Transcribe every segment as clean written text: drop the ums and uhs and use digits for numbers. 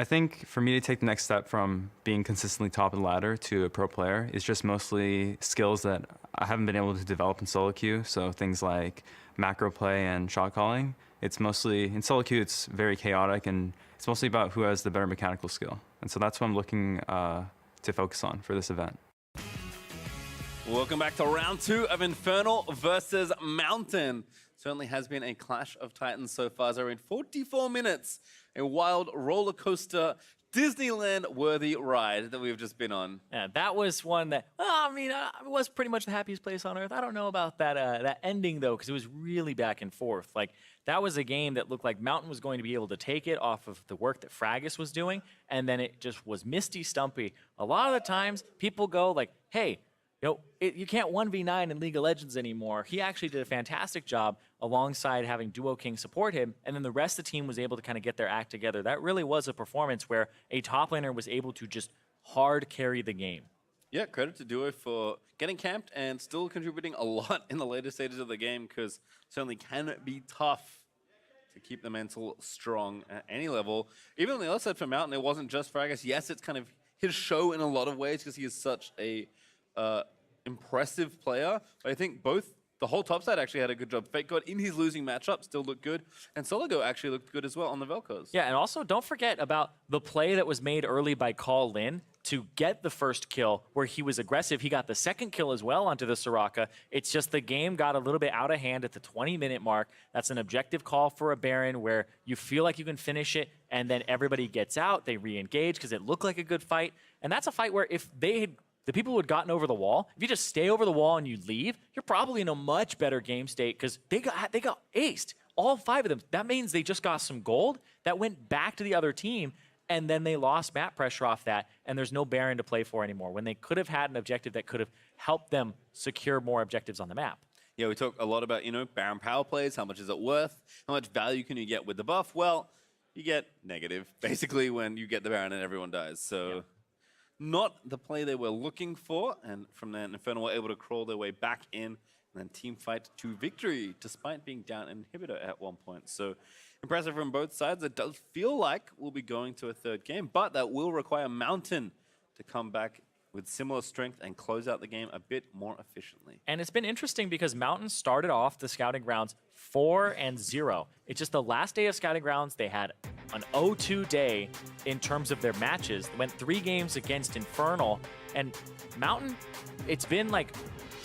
I think for me to take the next step from being consistently top of the ladder to a pro player is just mostly skills that I haven't been able to develop in solo queue. So things like macro play and shot calling. It's mostly, in solo queue, it's very chaotic, and it's mostly about who has the better mechanical skill. And so that's what I'm looking to focus on for this event. Welcome back to round 2 of Infernal versus Mountain. Certainly has been a clash of titans so far. So we're in 44 minutes, a wild roller coaster, Disneyland-worthy ride that we've just been on. Yeah, that was one that, it was pretty much the happiest place on earth. I don't know about that that ending, though, because it was really back and forth. Like, that was a game that looked like Mountain was going to be able to take it off of the work that Fragus was doing, and then it just was Misty Stumpy. A lot of the times, people go like, hey, you can't 1v9 in League of Legends anymore. He actually did a fantastic job alongside having Duo King support him, and then the rest of the team was able to kind of get their act together. That really was a performance where a top laner was able to just hard carry the game. Yeah, credit to Duo for getting camped and still contributing a lot in the later stages of the game, because certainly can be tough to keep the mental strong at any level. Even on the other side for Mountain, it wasn't just Fragus. Yes, it's kind of his show in a lot of ways because he is such a impressive player, but I think the whole top side actually had a good job. Fake God in his losing matchup still looked good, and Soligo actually looked good as well on the Vel'Koz. Yeah, and also don't forget about the play that was made early by Call Lin to get the first kill, where he was aggressive. He got the second kill as well onto the Soraka. It's just the game got a little bit out of hand at the 20-minute mark. That's an objective call for a Baron where you feel like you can finish it, and then everybody gets out, they re-engage because it looked like a good fight. And that's a fight where if the people who had gotten over the wall, if you just stay over the wall and you leave, you're probably in a much better game state because they got aced, all 5 of them. That means they just got some gold that went back to the other team, and then they lost map pressure off that, and there's no Baron to play for anymore when they could have had an objective that could have helped them secure more objectives on the map. Yeah, we talk a lot about, Baron power plays, how much is it worth, how much value can you get with the buff? Well, you get negative, basically, when you get the Baron and everyone dies, so... Yeah. Not the play they were looking for, and from there, Infernal were able to crawl their way back in and then team fight to victory, despite being down an inhibitor at one point. So impressive from both sides. It does feel like we'll be going to a third game, but that will require Mountain to come back with similar strength and close out the game a bit more efficiently. And it's been interesting because Mountain started off the Scouting Grounds 4-0. It's just the last day of Scouting Grounds, they had an 0-2 day in terms of their matches. They went 3 games against Infernal, and Mountain, it's been like,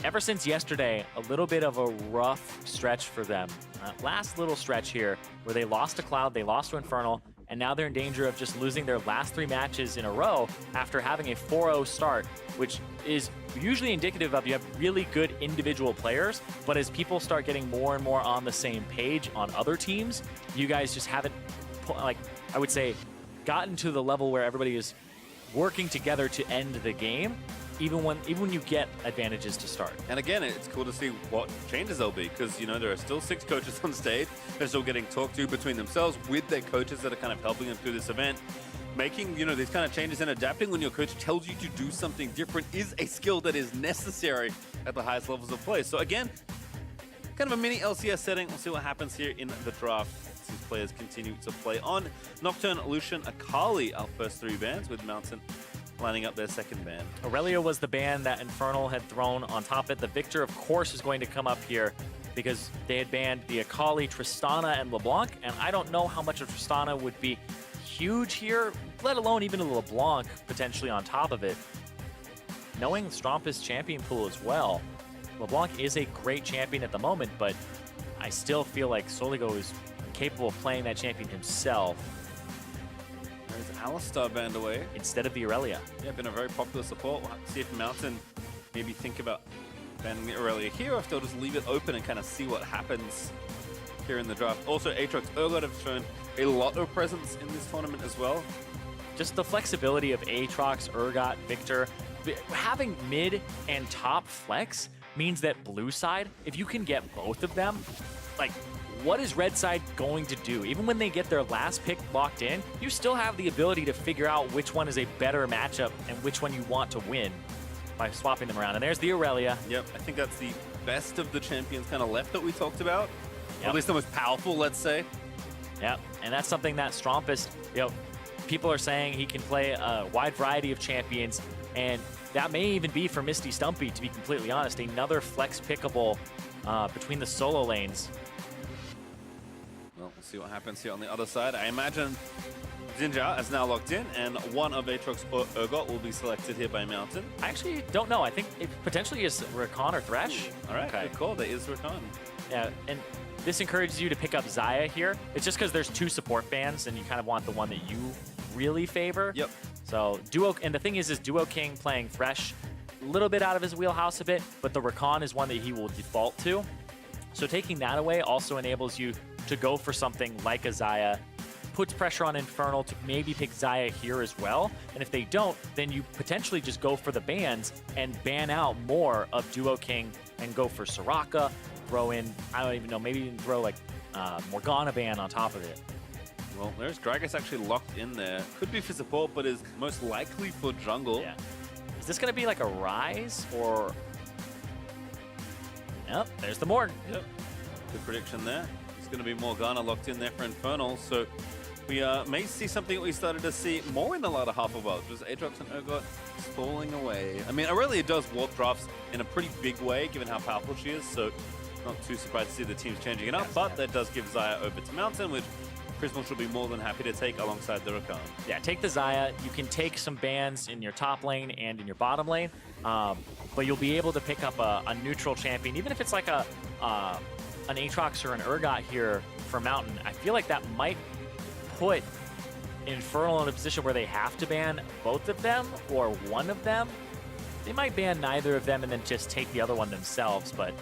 ever since yesterday, a little bit of a rough stretch for them. Last little stretch here where they lost to Cloud, they lost to Infernal, and now they're in danger of just losing their last 3 matches in a row after having a 4-0 start, which is usually indicative of you have really good individual players, but as people start getting more and more on the same page on other teams, you guys just haven't, like, I would say, gotten to the level where everybody is working together to end the game, even when you get advantages to start. And again, it's cool to see what changes there'll be, because there are still 6 coaches on stage. They're still getting talked to between themselves with their coaches that are kind of helping them through this event. Making these kind of changes and adapting when your coach tells you to do something different is a skill that is necessary at the highest levels of play. So again, kind of a mini LCS setting. We'll see what happens here in the draft as these players continue to play on. Nocturne, Lucian, Akali, our first 3 bans, with Mountain lining up their second ban. Aurelia was the ban that Infernal had thrown on top of it. The Victor, of course, is going to come up here because they had banned the Akali, Tristana, and LeBlanc, and I don't know how much of Tristana would be huge here, let alone even a LeBlanc potentially on top of it. Knowing Strompus champion pool as well, LeBlanc is a great champion at the moment, but I still feel like Soligo is capable of playing that champion himself. There's Alistar banned away. Instead of the Aurelia. Yeah, been a very popular support. We'll have to see if Mountain maybe think about banning the Aurelia here, or if they'll just leave it open and kind of see what happens here in the draft. Also, Aatrox, Urgot have shown a lot of presence in this tournament as well. Just the flexibility of Aatrox, Urgot, Victor. Having mid and top flex means that blue side, if you can get both of them, like, what is red side going to do? Even when they get their last pick locked in, you still have the ability to figure out which one is a better matchup and which one you want to win by swapping them around. And there's the Aurelia. Yep, I think that's the best of the champions kind of left that we talked about. Yep. Or at least the most powerful, let's say. Yep, and that's something that Strompus, people are saying he can play a wide variety of champions, and that may even be for Misty Stumpy, to be completely honest. Another flex pickable between the solo lanes. Well, we'll see what happens here on the other side. I imagine Jinja is now locked in, and one of Aatrox or Urgot will be selected here by Mountain. I actually don't know. I think it potentially is Rakan or Thresh. All right, Okay. good call. There is Rakan. Yeah, and this encourages you to pick up Xayah here. It's just because there's 2 support bans, and you kind of want the one that you really favor. Yep. So Duo, and the thing is Duo King playing Thresh, a little bit out of his wheelhouse a bit, but the Rakan is one that he will default to. So taking that away also enables you to go for something like a Xayah, puts pressure on Infernal to maybe pick Xayah here as well. And if they don't, then you potentially just go for the bans and ban out more of Duo King and go for Soraka, throw in, I don't even know, maybe even throw like Morgana ban on top of it. Well, there's Gragas actually locked in there. Could be for support, but is most likely for jungle. Yeah. Is this going to be like a Rise or... Yep, there's the Morg. Yep. Good prediction there. It's going to be Morgana locked in there for Infernal. So we may see something we started to see more in the latter half of World, which was Aatrox and Urgot falling away. I mean, Aurelia does warp drafts in a pretty big way, given how powerful she is. So not too surprised to see the teams changing it up. But that does give Xayah over to Mountain, which Prismal should be more than happy to take alongside the Rakan. Yeah, take the Xayah. You can take some bans in your top lane and in your bottom lane, but you'll be able to pick up a neutral champion, even if it's like an Aatrox or an Urgot here for Mountain. I feel like that might put Infernal in a position where they have to ban both of them or one of them. They might ban neither of them and then just take the other one themselves, but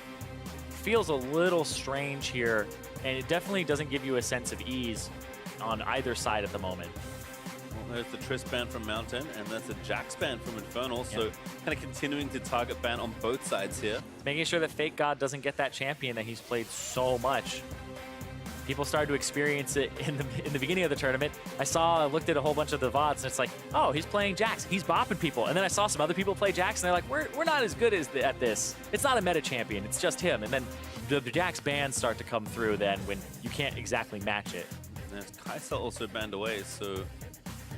feels a little strange here, and it definitely doesn't give you a sense of ease on either side at the moment. Well, there's the Triss ban from Mountain, and that's a Jax ban from Infernal, so kind of continuing to target ban on both sides here. Making sure that Fake God doesn't get that champion that he's played so much. People started to experience it in the beginning of the tournament. I looked at a whole bunch of the VODs, and it's like, oh, he's playing Jax. He's bopping people. And then I saw some other people play Jax, and they're like, we're not as good at this. It's not a meta champion. It's just him. And then the Jax bans start to come through then when you can't exactly match it. There's Kai'Sa also banned away, so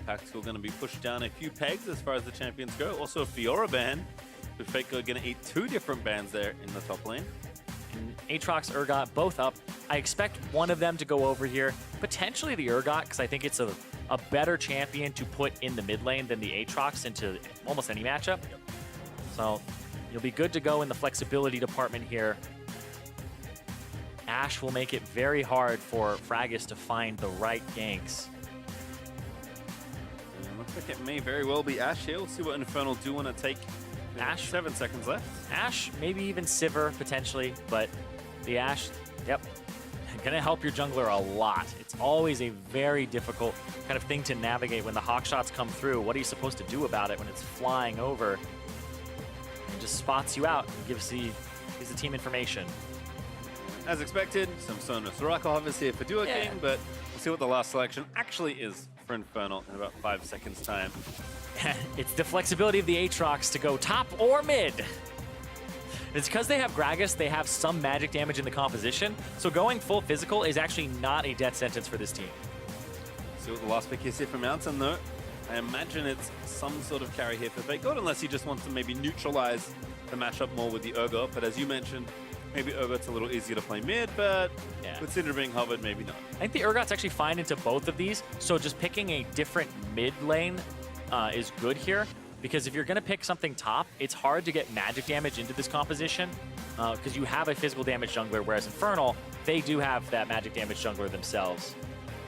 Paxful going to be pushed down a few pegs as far as the champions go. Also a Fiora ban, with Faker going to eat 2 different bans there in the top lane. And Aatrox, Urgot, both up. I expect one of them to go over here. Potentially the Urgot, because I think it's a better champion to put in the mid lane than the Aatrox into almost any matchup. So you'll be good to go in the flexibility department here. Ashe will make it very hard for Fragis to find the right ganks. And looks like it may very well be Ashe here. We'll see what Infernal do want to take. Ashe, 7 seconds left. Ashe, maybe even Sivir potentially, but the Ashe, yep, gonna help your jungler a lot. It's always a very difficult kind of thing to navigate when the hawk shots come through. What are you supposed to do about it when it's flying over? It just spots you out and gives the team information. As expected, some Sona Soraka harvest here for Duo King, but we'll see what the last selection actually is for Infernal in about 5 seconds time. It's the flexibility of the Aatrox to go top or mid. It's because they have Gragas, they have some magic damage in the composition, so going full physical is actually not a death sentence for this team. See what the last pick is here for Mountain, though. I imagine it's some sort of carry here for Fake God, unless he just wants to maybe neutralize the matchup more with the Urgot. But as you mentioned, maybe Urgot's a little easier to play mid, but with Cinder being hovered, maybe not. I think the Urgot's actually fine into both of these, so just picking a different mid lane is good here. Because if you're going to pick something top, it's hard to get magic damage into this composition because you have a physical damage jungler, whereas Infernal, they do have that magic damage jungler themselves.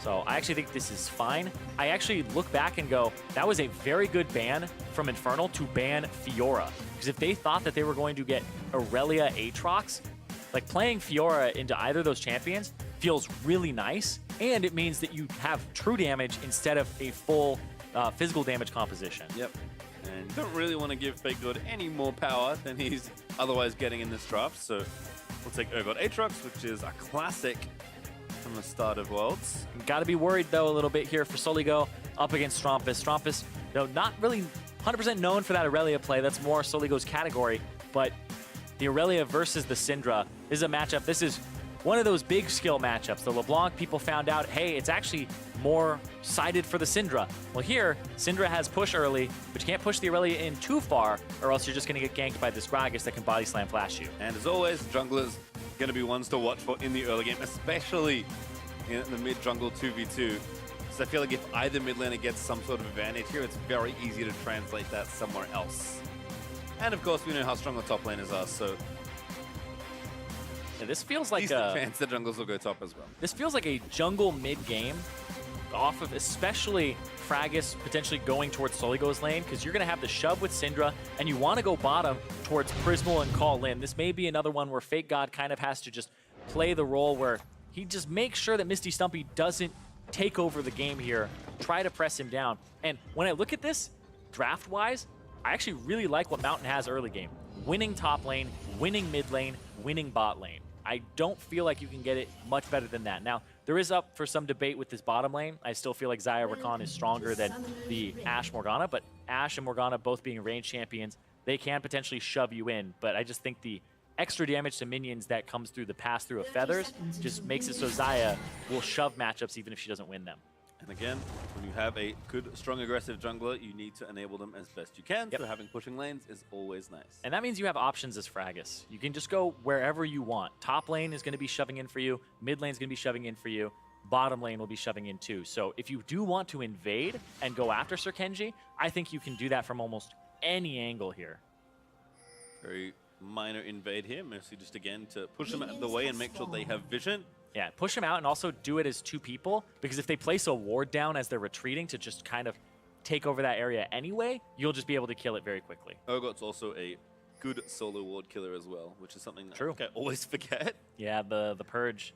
So I actually think this is fine. I actually look back and go, that was a very good ban from Infernal to ban Fiora. Because if they thought that they were going to get Aurelia Aatrox, like playing Fiora into either of those champions feels really nice, and it means that you have true damage instead of a full physical damage composition. Yep. And don't really want to give Fake God any more power than he's otherwise getting in this draft. So we'll take Urgot Aatrox, which is a classic from the start of Worlds. Got to be worried, though, a little bit here for Soligo up against Strumpus. Strumpus, though, not really 100% known for that Aurelia play. That's more Soligo's category. But the Aurelia versus the Syndra is a matchup. This is one of those big skill matchups. The LeBlanc people found out, hey, it's actually more sided for the Syndra. Well, here, Syndra has push early, but you can't push the Aurelia in too far, or else you're just going to get ganked by this Gragas that can body slam flash you. And as always, junglers going to be ones to watch for in the early game, especially in the mid jungle 2v2. So I feel like if either mid laner gets some sort of advantage here, it's very easy to translate that somewhere else. And of course, we know how strong the top laners are, so Yeah, this feels like decent chance the junglers will go top as well. This feels like a jungle mid-game off of especially Fragus potentially going towards Soligo's lane, because you're going to have the shove with Syndra, and you want to go bottom towards Prismal and Call in. This may be another one where Fake God kind of has to just play the role where he just makes sure that Misty Stumpy doesn't take over the game here, try to press him down. And when I look at this, draft-wise, I actually really like what Mountain has early game. Winning top lane, winning mid lane, winning bot lane. I don't feel like you can get it much better than that. Now, there is up for some debate with this bottom lane. I still feel like Xayah Rakan is stronger than the Ashe Morgana, but Ashe and Morgana both being range champions, they can potentially shove you in. But I just think the extra damage to minions that comes through the pass-through of feathers just makes it so Xayah will shove matchups even if she doesn't win them. And again, when you have a good, strong, aggressive jungler, you need to enable them as best you can. Yep. So having pushing lanes is always nice. And that means you have options as Fragus. You can just go wherever you want. Top lane is going to be shoving in for you. Mid lane is going to be shoving in for you. Bottom lane will be shoving in too. So if you do want to invade and go after Sir Kenji, I think you can do that from almost any angle here. Very minor invade here, mostly just again to push them out of the way and make sure they have vision. Yeah, push them out and also do it as two people, because if they place a ward down as they're retreating to just kind of take over that area anyway, you'll just be able to kill it very quickly. Urgot's also a good solo ward killer as well, which is something that True. I always forget. Yeah, the purge.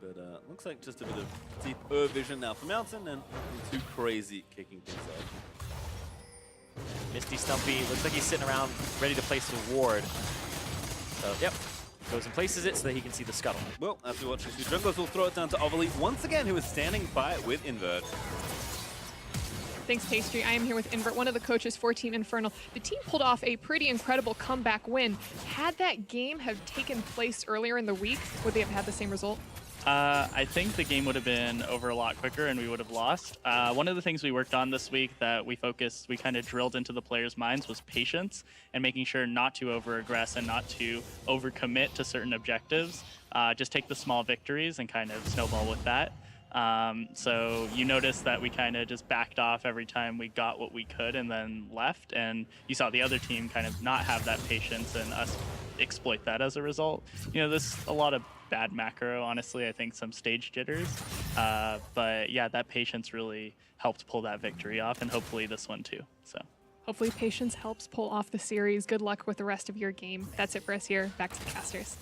But looks like just a bit of deep vision now for Mountain, and nothing too crazy kicking things off. Misty Stumpy looks like he's sitting around ready to place a ward. So, yep. Goes and places it so that he can see the scuttle. Well, as we watch these two junglers, will throw it down to Overly once again, who is standing by it with Invert. Thanks, Pastry. I am here with Invert, one of the coaches for Team Infernal. The team pulled off a pretty incredible comeback win. Had that game have taken place earlier in the week, would they have had the same result? I think the game would have been over a lot quicker and we would have lost. One of the things we worked on this week that we kind of drilled into the players' minds was patience and making sure not to over-aggress and not to over-commit to certain objectives. Just take the small victories and kind of snowball with that. So you noticed that we kind of just backed off every time we got what we could and then left, and you saw the other team kind of not have that patience and us exploit that as a result. You know, there's a lot of bad macro, honestly. I think some stage jitters, but yeah, that patience really helped pull that victory off, and hopefully this one too. So Hopefully patience helps pull off the series. Good luck with the rest of your game. That's it for us here. Back to the casters.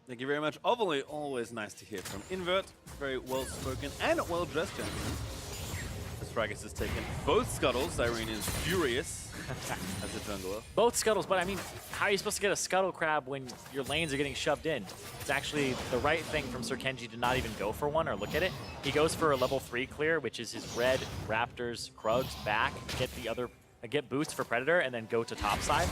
Thank you very much. Overly, always nice to hear from Invert. Very well-spoken and well-dressed gentleman. As Fragus has taken both scuttles, Irene is furious as a jungler. Both scuttles, but I mean, how are you supposed to get a scuttle crab when your lanes are getting shoved in? It's actually the right thing from Sir Kenji to not even go for one or look at it. He goes for a level 3 clear, which is his red Raptors, Krugs back, get boots for Predator, and then go to topside.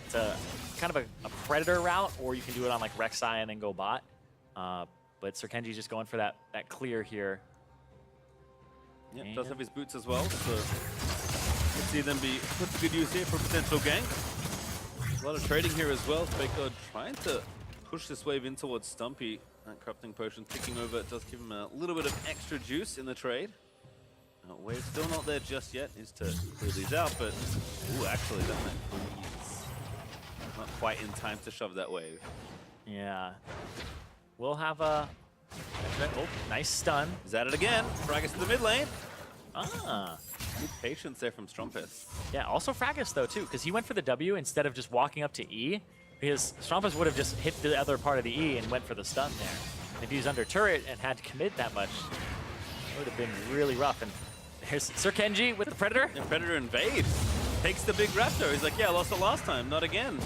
It's a kind of a Predator route, or you can do it on like Rek'Sai and then go bot. But Sir Kenji's just going for that clear here. Yeah, does have his boots as well, so you can see them be put to good use here for potential gank. A lot of trading here as well. Fake God trying to push this wave in towards Stumpy. That corrupting potion ticking over. It does give him a little bit of extra juice in the trade. Wave still not there just yet. Needs to clear these out, but ooh, actually that might be not quite in time to shove that wave. Yeah. We'll have a... Oh, nice stun. Is at it again. Fragus to the mid lane. Ah. Good patience there from Strumpus. Yeah, also Fragus though too, because he went for the W instead of just walking up to E, because Strumpus would have just hit the other part of the E and went for the stun there. And if he was under turret and had to commit that much, it would have been really rough. And here's Sir Kenji with the Predator. And Predator invade. Takes the big Raptor. He's like, yeah, I lost it last time, not again.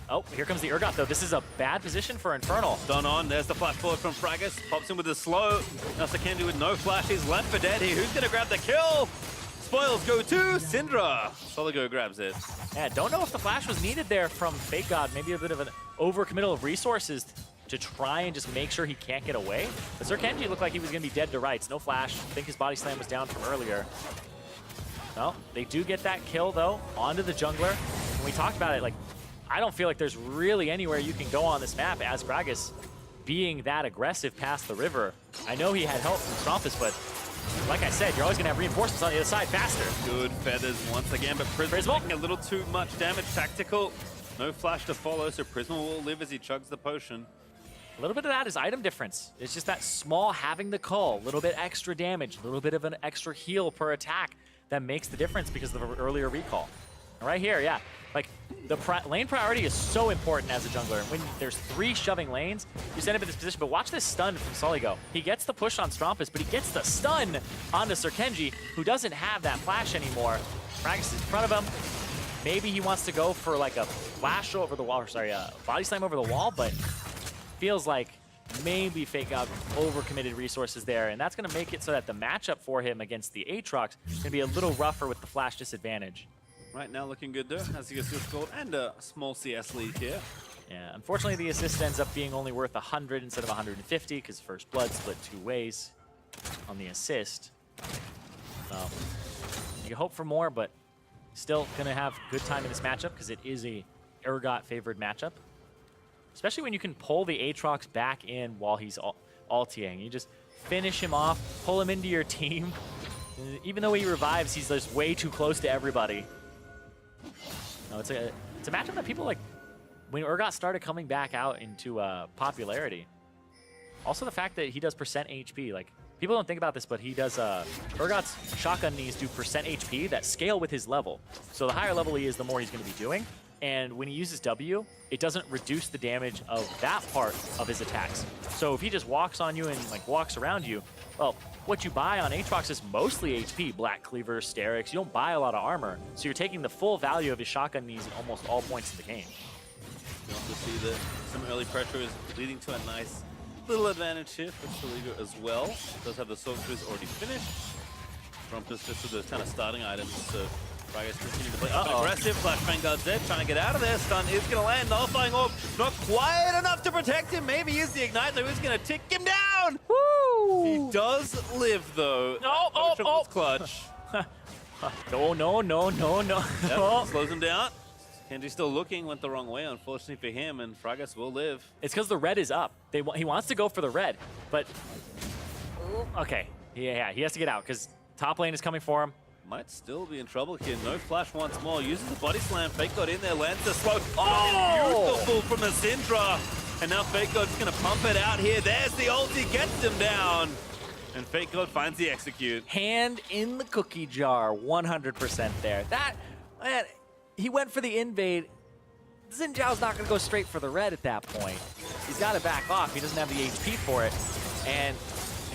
Oh, here comes the Urgot though. This is a bad position for Infernal. Done on. There's the flash forward from Fragus. Pops in with the slow. Now Sir Kenji with no flash. He's left for dead here. Who's going to grab the kill? Spoils go to Syndra. Soligo grabs it. Yeah, don't know if the flash was needed there from Fake God. Maybe a bit of an overcommittal of resources to try and just make sure he can't get away. But Sir Kenji looked like he was going to be dead to rights. No flash. I think his body slam was down from earlier. No, they do get that kill, though, onto the jungler. And we talked about it, like, I don't feel like there's really anywhere you can go on this map as Gragas being that aggressive past the river. I know he had help from Stompus, but like I said, you're always going to have reinforcements on the other side faster. Good feathers once again, but Prisma taking a little too much damage. Tactical, no flash to follow, so Prisma will live as he chugs the potion. A little bit of that is item difference. It's just that small having the call, a little bit extra damage, a little bit of an extra heal per attack that makes the difference because of the earlier recall. And right here, yeah, like the lane priority is so important as a jungler. When there's 3 shoving lanes, you set up in this position, but watch this stun from Soligo. He gets the push on Stompus, but he gets the stun onto Sir Kenji, who doesn't have that flash anymore. Gragas is in front of him. Maybe he wants to go for like a flash over the wall, or sorry, a body slam over the wall, but feels like maybe Fake out overcommitted resources there, and that's going to make it so that the matchup for him against the Aatrox is going to be a little rougher with the flash disadvantage. Right now looking good though, as he gets his gold and a small CS lead here. Yeah, unfortunately the assist ends up being only worth 100 instead of 150 because First Blood split 2 ways on the assist. So you hope for more, but still going to have good time in this matchup because it is a Urgot favored matchup. Especially when you can pull the Aatrox back in while he's ultiing. You just finish him off, pull him into your team. Even though he revives, he's just way too close to everybody. No, it's a matchup that people like when Urgot started coming back out into popularity. Also the fact that he does percent HP, like people don't think about this, but he does Urgot's shotgun knees do percent HP that scale with his level. So the higher level he is, the more he's going to be doing. And when he uses W, it doesn't reduce the damage of that part of his attacks. So if he just walks on you and like walks around you, well, what you buy on Aatrox is mostly HP, Black Cleaver, Sterix. You don't buy a lot of armor. So you're taking the full value of his shotgun knees at almost all points in the game. You also see that some early pressure is leading to a nice little advantage here for Soligo as well. Does have the sorcerers already finished. Trumpus just with the kind of starting items, so Gragas continue to play aggressive. Flash Vanguard's dead, trying to get out of there. Stun is going to land. Nullifying Orb, not quite enough to protect him. Maybe he's the Ignite, though. He's going to tick him down. Woo! He does live, though. Oh. Clutch. No. Yep, slows him down. Kenji's still looking, went the wrong way, unfortunately for him, and Gragas will live. It's because the red is up. He wants to go for the red, but okay. Yeah, he has to get out because top lane is coming for him. Might still be in trouble here. No flash once more. Uses the body slam. Fake God in there. Lands the slow. Oh! Beautiful from the Syndra. And now Fake God's going to pump it out here. There's the ulti. Gets him down. And Fake God finds the execute. Hand in the cookie jar. 100% there. That, man, he went for the invade. Xin Zhao's not going to go straight for the red at that point. He's got to back off. He doesn't have the HP for it. And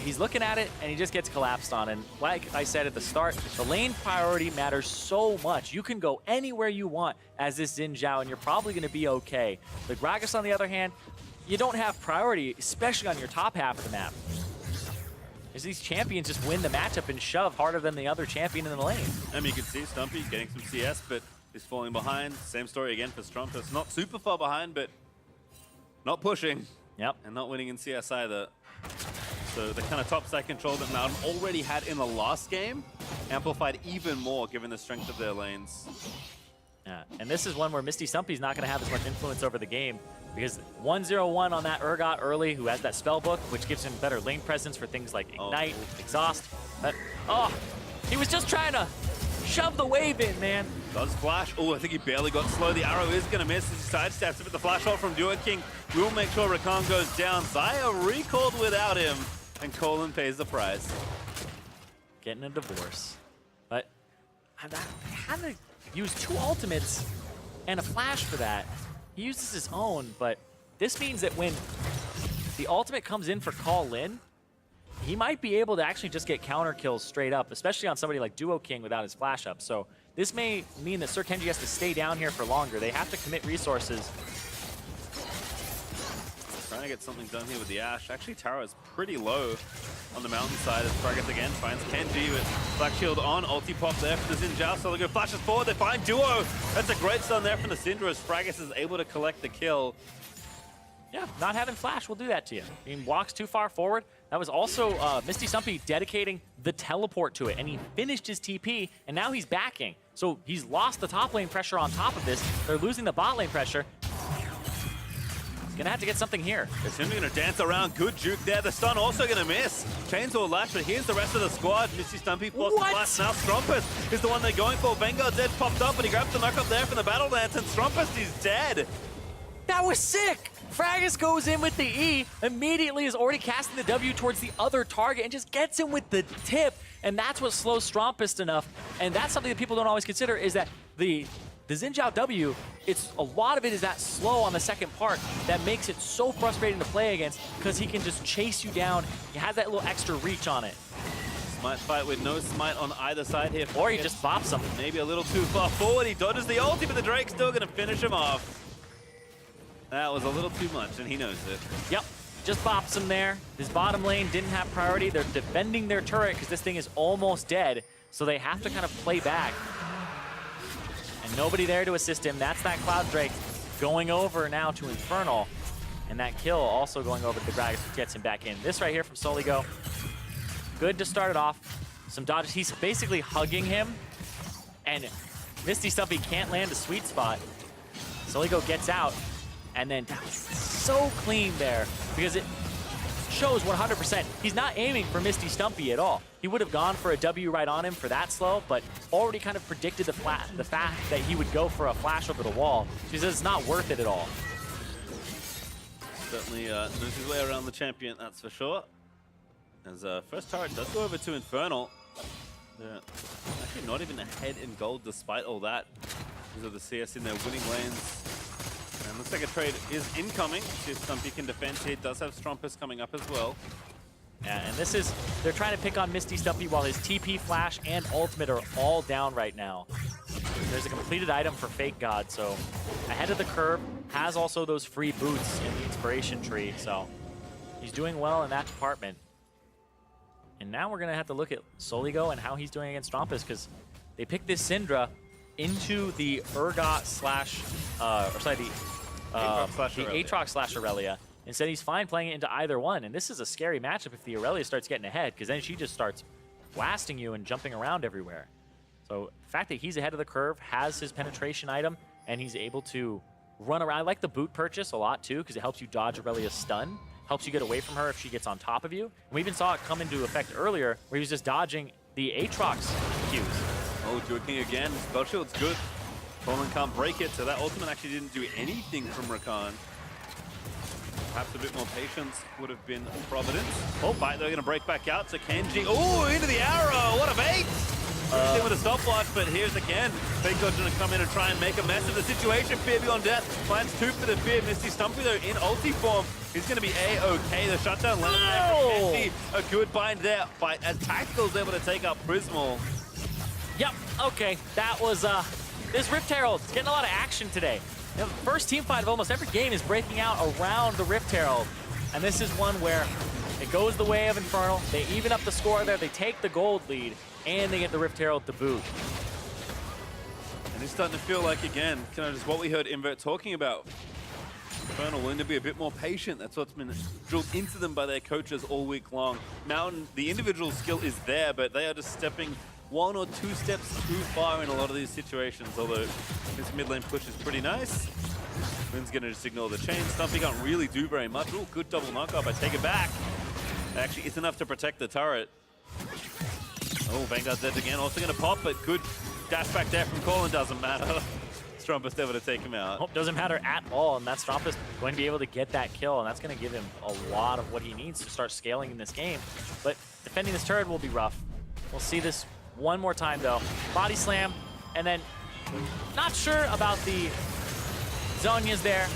he's looking at it, and he just gets collapsed on. And like I said at the start, the lane priority matters so much. You can go anywhere you want as this Xin Zhao, and you're probably going to be okay. The Gragas, on the other hand, you don't have priority, especially on your top half of the map. As these champions just win the matchup and shove harder than the other champion in the lane. I mean, you can see Stumpy getting some CS, but he's falling behind. Same story again for Strumpus. Not super far behind, but not pushing. Yep. And not winning in CS either. So the kind of top side control that Mountain already had in the last game, amplified even more given the strength of their lanes. Yeah, and this is one where Misty Stumpy's not going to have as much influence over the game because 1-0-1 on that Urgot early, who has that spell book, which gives him better lane presence for things like Ignite, Exhaust. But, he was just trying to shove the wave in, man. Does flash. Oh, I think he barely got slow. The arrow is going to miss as he sidesteps it, but the flash ult from Duo King will make sure Rakan goes down. Xayah recalled without him, and Colin pays the price. Getting a divorce. But I had to use 2 ultimates and a flash for that. He uses his own, but this means that when the ultimate comes in for Call Lin, he might be able to actually just get counter kills straight up, especially on somebody like Duo King without his flash up. So this may mean that Sir Kenji has to stay down here for longer. They have to commit resources. Trying to get something done here with the Ashe. Actually, Tara is pretty low on the mountainside as Gragas again finds Kenji with Black Shield on. Ulti pop there for the Xin Zhao. Soligo flashes forward. They find Duo. That's a great stun there from the Syndra as Gragas is able to collect the kill. Yeah, not having flash will do that to you. He walks too far forward. That was also Misty Stumpy dedicating the teleport to it, and he finished his TP, and now he's backing. So he's lost the top lane pressure on top of this. They're losing the bot lane pressure. He's gonna have to get something here. It's him gonna dance around. Good juke there. The stun also gonna miss. Chainsaw Lash, but here's the rest of the squad. Misty Stumpy plus the blast. Now Strumpus is the one they're going for. Vanguard's edge popped up, but he grabs the knock up there from the battle dance, and Strumpus is dead. That was sick! Fragus goes in with the E, immediately is already casting the W towards the other target and just gets him with the tip, and that's what slows Strumpus enough. And that's something that people don't always consider, is that the Xin Zhao W, a lot of it is that slow on the second part that makes it so frustrating to play against, because he can just chase you down. He has that little extra reach on it. Smite fight with no smite on either side here. Or he just bops him. Maybe a little too far forward. He dodges the ulti, but the Drake's still gonna finish him off. That was a little too much, and he knows it. Yep, just bops him there. His bottom lane didn't have priority. They're defending their turret because this thing is almost dead, so they have to kind of play back. And nobody there to assist him. That's that Cloud Drake going over now to Infernal. And that kill also going over to the Gragas, who gets him back in. This right here from Soligo. Good to start it off. Some dodges. He's basically hugging him, and Misty Stumpy can't land a sweet spot. Soligo gets out. And then that was so clean there, because it shows 100%. He's not aiming for Misty Stumpy at all. He would have gone for a W right on him for that slow, but already kind of predicted the fact that he would go for a flash over the wall. So he says it's not worth it at all. Certainly knows his way around the champion, that's for sure. As first turret does go over to Infernal. They're actually not even ahead in gold despite all that, because of the CS in their winning lanes. And looks like a trade is incoming. See if Stumpy can defend here. Does have Strumpus coming up as well. Yeah, and this is, they're trying to pick on Misty Stumpy while his TP, Flash, and Ultimate are all down right now. There's a completed item for Fake God, so ahead of the curve, has also those free boots in the inspiration tree, so he's doing well in that department. And now we're gonna have to look at Soligo and how he's doing against Strumpus, because they picked this Syndra into the Urgot slash, the Aatrox slash Aurelia. Instead, he's fine playing it into either one. And this is a scary matchup if the Aurelia starts getting ahead, because then she just starts blasting you and jumping around everywhere. So the fact that he's ahead of the curve, has his penetration item, and he's able to run around. I like the boot purchase a lot too, because it helps you dodge Aurelia's stun, helps you get away from her if she gets on top of you. And we even saw it come into effect earlier, where he was just dodging the Aatrox Qs. Oh, juking again. Spell shield's good. Coleman can't break it, so that ultimate actually didn't do anything from Rakan. Perhaps a bit more patience would have been providence. Oh, bite, they're going to break back out to Kenji. Oh, into the arrow. What a bait. Everything with a stopwatch, but here's again. Fake God's going to come in and try and make a mess of the situation. Fear Beyond Death finds two for the Fear. Misty Stumpy, though, in ulti form. He's going to be A-OK. The shutdown landed there from Kenji. A good bind there as Tactical's able to take up Prismal. Yep, okay. That was, this Rift Herald is getting a lot of action today. You know, the first team fight of almost every game is breaking out around the Rift Herald. And this is one where it goes the way of Infernal. They even up the score there. They take the gold lead, and they get the Rift Herald to boot. And it's starting to feel like, again, kind of just what we heard Invert talking about. Infernal willing to be a bit more patient. That's what's been drilled into them by their coaches all week long. Mountain, the individual skill is there, but they are just stepping one or two steps too far in a lot of these situations, although this mid lane push is pretty nice. Wynn's going to just ignore the chain. Stumpy can't really do very much. Ooh, good double knockup. I take it back. Actually, it's enough to protect the turret. Oh, Vanguard's dead again. Also going to pop, but good dash back there from Colin. Doesn't matter. Strumpus able to take him out. Oh, doesn't matter at all, and that's Strumpus going to be able to get that kill, and that's going to give him a lot of what he needs to start scaling in this game. But defending this turret will be rough. We'll see this one more time, though. Body slam, and then not sure about the Zhonya's there.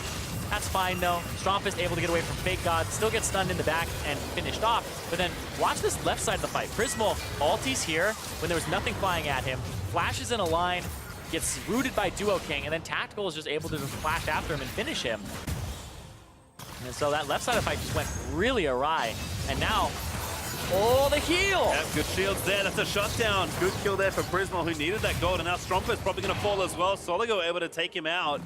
That's fine, though. Strumpus able to get away from Fake God, still gets stunned in the back and finished off. But then watch this left side of the fight. Prismal ultis here when there was nothing flying at him, flashes in a line, gets rooted by Duo King, and then Tactical is just able to just flash after him and finish him. And so that left side of the fight just went really awry. And now, oh, the heal! Yeah, good shields there. That's a shutdown. Good kill there for Prismal, who needed that gold. And now Strumpus probably going to fall as well. Soligo able to take him out.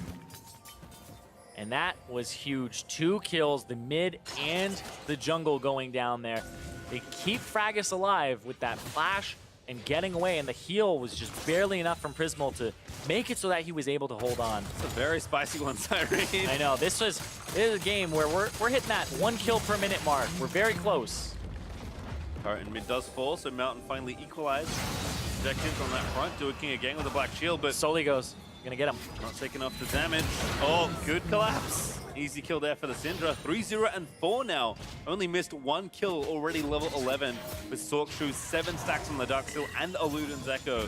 And that was huge. 2 kills, the mid and the jungle going down there. They keep Fragus alive with that flash and getting away, and the heal was just barely enough from Prismal to make it so that he was able to hold on. It's a very spicy one, Cyrene. I know, this is a game where we're hitting that 1 kill per minute mark. We're very close. Turret in mid does fall, so Mountain finally equalized objectives on that front. Do a King again with a black shield, but Soligo's gonna get him. not taking off the damage. Oh, good collapse. Easy kill there for the Syndra. 3-0 and 4 now. Only missed 1 kill, already level 11 with Sorkshoes, 7 stacks on the Dark Seal and a Luden's Echo.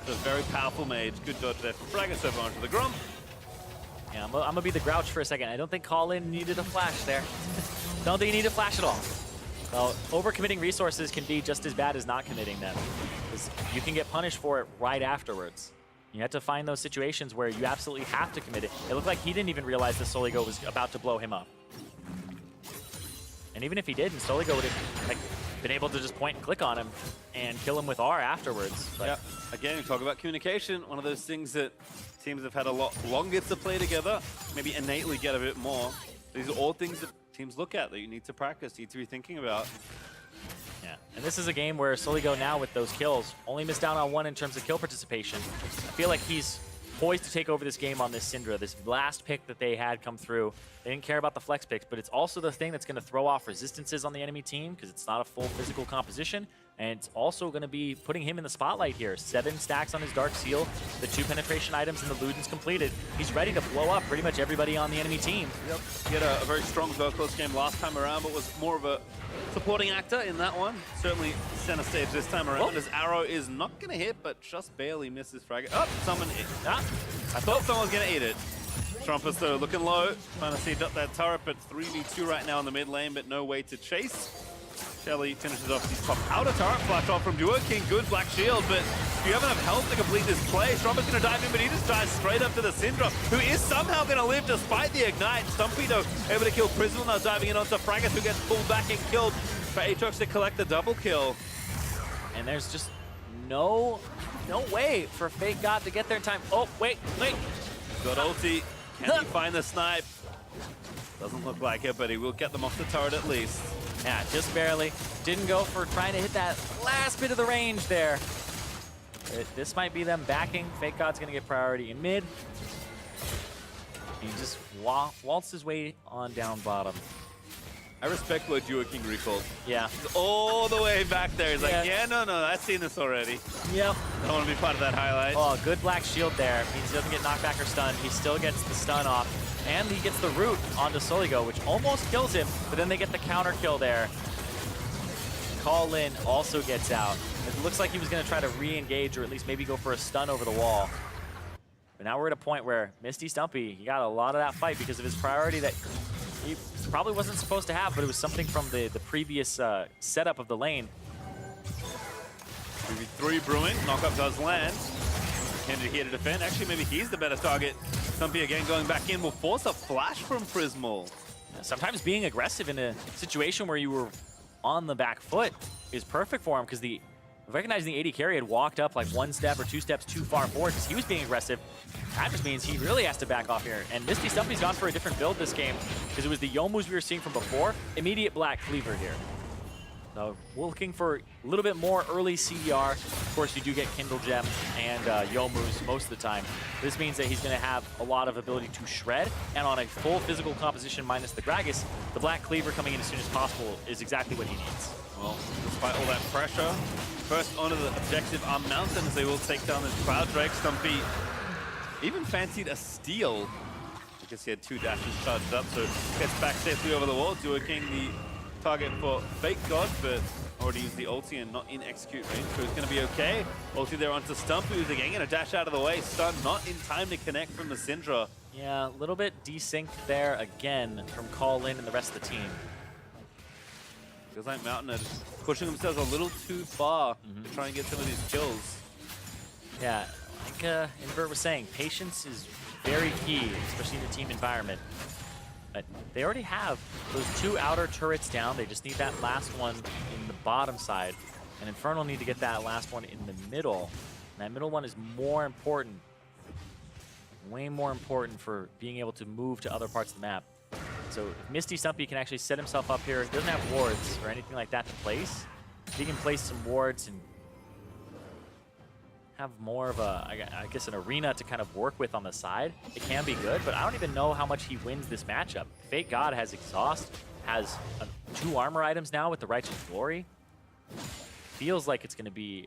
It's a very powerful mage. Good dodge there for Fragus over onto the Grump. Yeah, I'm gonna be the grouch for a second. I don't think Colin needed a flash there. Don't think he needed a flash at all. So overcommitting resources can be just as bad as not committing them, because you can get punished for it right afterwards. You have to find those situations where you absolutely have to commit it. It looked like he didn't even realize that Soligo was about to blow him up. And even if he didn't, Soligo would have been able to just point and click on him and kill him with R afterwards. But Yeah, again, we talk about communication. One of those things that teams have had a lot longer to play together, maybe innately get a bit more. These are all things that teams look at that you need to practice, you need to be thinking about. yeah, and this is a game where Soligo now with those kills only missed down on 1 in terms of kill participation. I feel like he's poised to take over this game on this Syndra. This last pick that they had come through, they didn't care about the flex picks, but it's also the thing that's going to throw off resistances on the enemy team because it's not a full physical composition. And it's also going to be putting him in the spotlight here. 7 stacks on his Dark Seal, the 2 penetration items, and the Luden's completed. He's ready to blow up pretty much everybody on the enemy team. Yep. He had a very strong Verclose game last time around, but was more of a supporting actor in that one. Certainly center stage this time around. Oh. His arrow is not going to hit, but just barely misses Fragment. Oh, someone hit. Ah, I thought someone was going to eat it. Trumpus, though, looking low. Trying to see that turret, but 3v2 right now in the mid lane, but no way to chase. Shelly finishes off his top outer turret flash off from Duo King. Good black shield, but if you have enough health to complete this play, Trumpus going to dive in, but he just dives straight up to the Syndra, who is somehow going to live despite the ignite. Stumpy, though, able to kill Prismal, now diving in onto Fragus, who gets pulled back and killed. For Aatrox to collect the double kill. and there's just no way for Fake God to get there in time. Oh, wait. Got ulti. Can he find the snipe? Doesn't look like it, but he will get them off the turret at least. Yeah, just barely. Didn't go for trying to hit that last bit of the range there. This might be them backing. Fake God's going to get priority in mid. He just waltzed his way on down bottom. I respect what Duo King recalled. Yeah. He's all the way back there. He's Yeah. like, yeah, no, I've seen this already. Yep. Don't want to be part of that highlight. Oh, good black shield there. Means he doesn't get knocked back or stunned. He still gets the stun off. And he gets the root onto Soligo, which almost kills him, but then they get the counter kill there. Colin also gets out. It looks like he was going to try to re-engage or at least maybe go for a stun over the wall. But now we're at a point where Misty Stumpy, he got a lot of that fight because of his priority that he probably wasn't supposed to have, but it was something from the previous setup of the lane. 3v3 brewing. Knockup does land. Kendrick here to defend. Actually, maybe he's the better target. Stumpy again going back in will force a flash from Prismal. Sometimes being aggressive in a situation where you were on the back foot is perfect for him because recognizing the AD carry had walked up like 1 step or 2 steps too far forward because he was being aggressive. That just means he really has to back off here. And Misty Stumpy's gone for a different build this game because it was the Youmu's we were seeing from before. Immediate black cleaver here. So we're looking for a little bit more early CDR. Of course, you do get Kindle Gem and Youmu's most of the time. This means that he's going to have a lot of ability to shred. And on a full physical composition minus the Gragas, the black cleaver coming in as soon as possible is exactly what he needs. Well, despite all that pressure, first onto the objective are Mountains. They will take down this Cloud Drake. Stumpy even fancied a steal. I guess he had 2 dashes charged up, so gets back safely over the wall. Duo King, the target for Fake God, but already used the ulti and not in execute range, so it's going to be okay. Ulti there onto Stumpy, who's again going to dash out of the way. Stun not in time to connect from the Syndra. Yeah, a little bit desynced there again from Colin and the rest of the team. Feels like Mountain are pushing themselves a little too far to try and get some of these kills. Yeah, like Invert was saying, patience is very key, especially in a team environment. But they already have those 2 outer turrets down. They just need that last one in the bottom side. And Infernal need to get that last one in the middle. And that middle one is more important. way more important for being able to move to other parts of the map. So if Misty Stumpy can actually set himself up here, he doesn't have wards or anything like that to place. If he can place some wards and have more of a, I guess, an arena to kind of work with on the side, it can be good, but I don't even know how much he wins this matchup. Fake God has Exhaust, has 2 armor items now with the Righteous Glory. Feels like it's going to be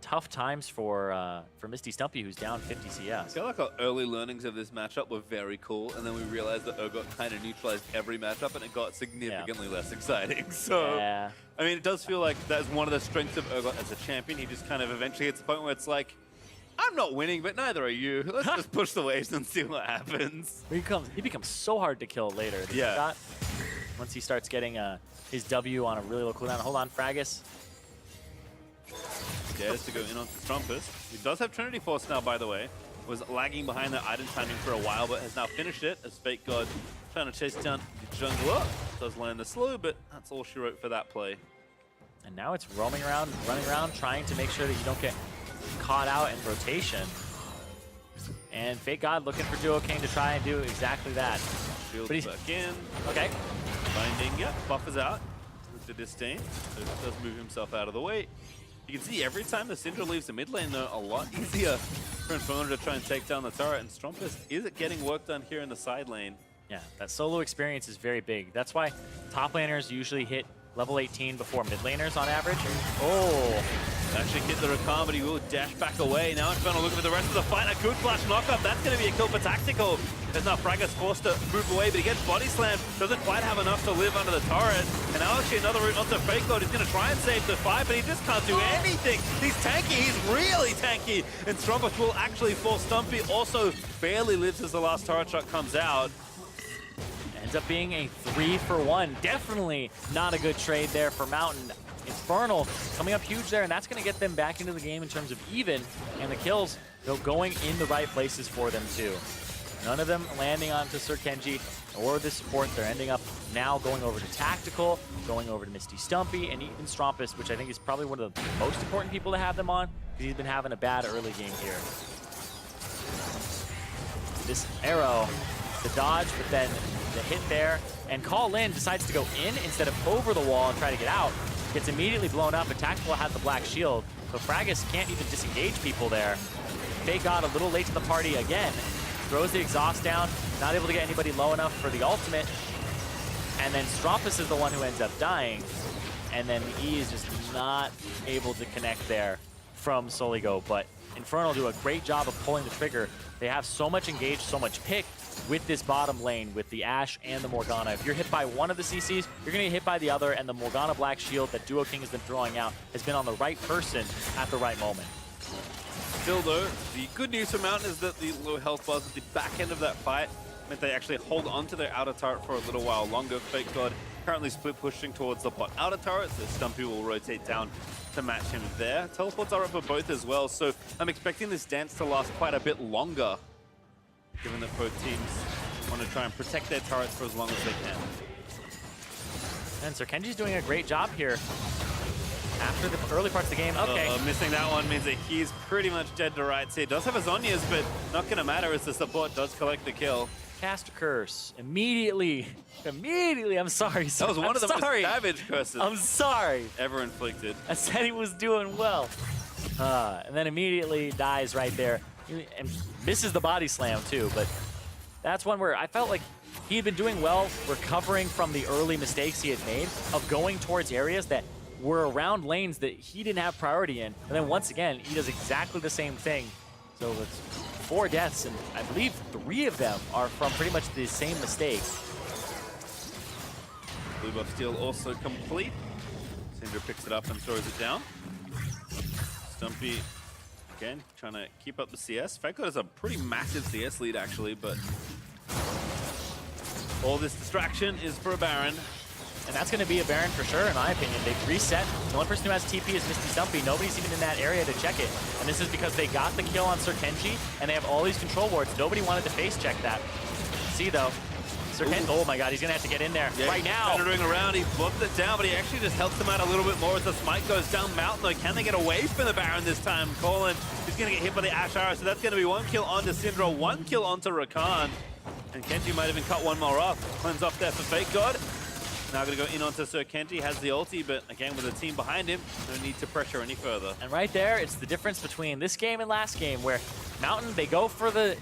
tough times for Misty Stumpy, who's down 50 CS. I feel like our early learnings of this matchup were very cool, and then we realized that Urgot kind of neutralized every matchup, and it got significantly less exciting. So, Yeah. I mean, it does feel like that's one of the strengths of Urgot as a champion. He just kind of eventually hits a point where it's like, I'm not winning, but neither are you. Let's just push the waves and see what happens. He becomes so hard to kill later. Yeah. Scott, once he starts getting his W on a really low cooldown. Hold on, Fragus. Dares to go in onto Strumpus. He does have Trinity Force now, by the way. Was lagging behind that item timing for a while, but has now finished it as Fake God trying to chase down the jungler. Does land the slow, but that's all she wrote for that play. And now it's roaming around, running around, trying to make sure that you don't get caught out in rotation. And Fake God looking for Duo King to try and do exactly that. Shields But he's back in. okay. Binding, yeah, buffers out with the disdain. So he does move himself out of the way. You can see every time the Syndra leaves the mid lane, though, a lot easier for Infernal to try and take down the turret. And Strumpus is getting work done here in the side lane. Yeah, that solo experience is very big. That's why top laners usually hit level 18 before mid laners on average. Oh, Actually hit the Rakan, but he will dash back away. Now Infernal looking for the rest of the fight. A good flash knockup. That's going to be a kill for Tactical. There's now Fragus forced to move away, but he gets body slammed. Doesn't quite have enough to live under the turret. And now actually another route onto Fake God. He's going to try and save the fight, but he just can't do anything. He's tanky. He's really tanky. And Strumpus will actually force Stumpy. Also barely lives as the last turret shot comes out. ends up being a 3-for-1. Definitely not a good trade there for Mountain. Infernal coming up huge there, and that's going to get them back into the game in terms of even, and the kills, they're going in the right places for them too. None of them landing onto Sir Kenji or the support. They're ending up now going over to Tactical, going over to Misty Stumpy, and even Strumpus, which I think is probably one of the most important people to have them on, because he's been having a bad early game here. This arrow, the dodge, but then the hit there, and Call Lin decides to go in instead of over the wall and try to get out. Gets immediately blown up, and Tactical has the black shield, so Fragus can't even disengage people there. Fake God a little late to the party again. Throws the exhaust down, not able to get anybody low enough for the ultimate. And then Strumpus is the one who ends up dying. And then E is just not able to connect there from Soligo. But Infernal do a great job of pulling the trigger. They have so much engaged, so much pick with this bottom lane with the Ashe and the Morgana. If you're hit by one of the CCs, you're going to get hit by the other, and the Morgana Black Shield that Duo King has been throwing out has been on the right person at the right moment. Still though, the good news for Mountain is that the low health bars at the back end of that fight meant they actually hold on to their outer turret for a little while longer. Fake God currently split pushing towards the bot outer turret, so Stumpy will rotate down to match him there. Teleports are up for both as well, so I'm expecting this dance to last quite a bit longer, given that both teams want to try and protect their turrets for as long as they can. And Sir Kenji's doing a great job here. After the early parts of the game, okay. Missing that one means that he's pretty much dead to rights. He does have his Zhonya's, but not going to matter as the support does collect the kill. Cast a curse. Immediately, I'm sorry. That was one of the most savage curses I'm sorry. ever inflicted. I said he was doing well. And then immediately dies right there. And misses the body slam too, but that's one where I felt like he had been doing well recovering from the early mistakes he had made of going towards areas that were around lanes that he didn't have priority in. And then once again, he does exactly the same thing. So it's 4 deaths, and I believe 3 of them are from pretty much the same mistake. Blue buff steal also complete. Syndra picks it up and throws it down. Stumpy, again, trying to keep up the CS. Fake God has a pretty massive CS lead, actually, but all this distraction is for a Baron. And that's going to be a Baron for sure, in my opinion. They've reset. The only person who has TP is Misty Stumpy. Nobody's even in that area to check it. And this is because they got the kill on Sir Kenji, and they have all these control wards. Nobody wanted to face check that. See, though, Serkan, oh my god, he's gonna have to get in there right now. Thundering around, he booked it down, but he actually just helps him out a little bit more as the smite goes down Mountain, though. Can they get away from the Baron this time? Colin is gonna get hit by the Ash Arrow, so that's gonna be 1 kill onto Syndra, 1 kill onto Rakan. And Kenji might even cut one more off. Cleanse off there for Fake God. Now gonna go in onto Sir Kenji, has the ulti, but again with a team behind him, no need to pressure any further. And right there, it's the difference between this game and last game, where Mountain, they go for the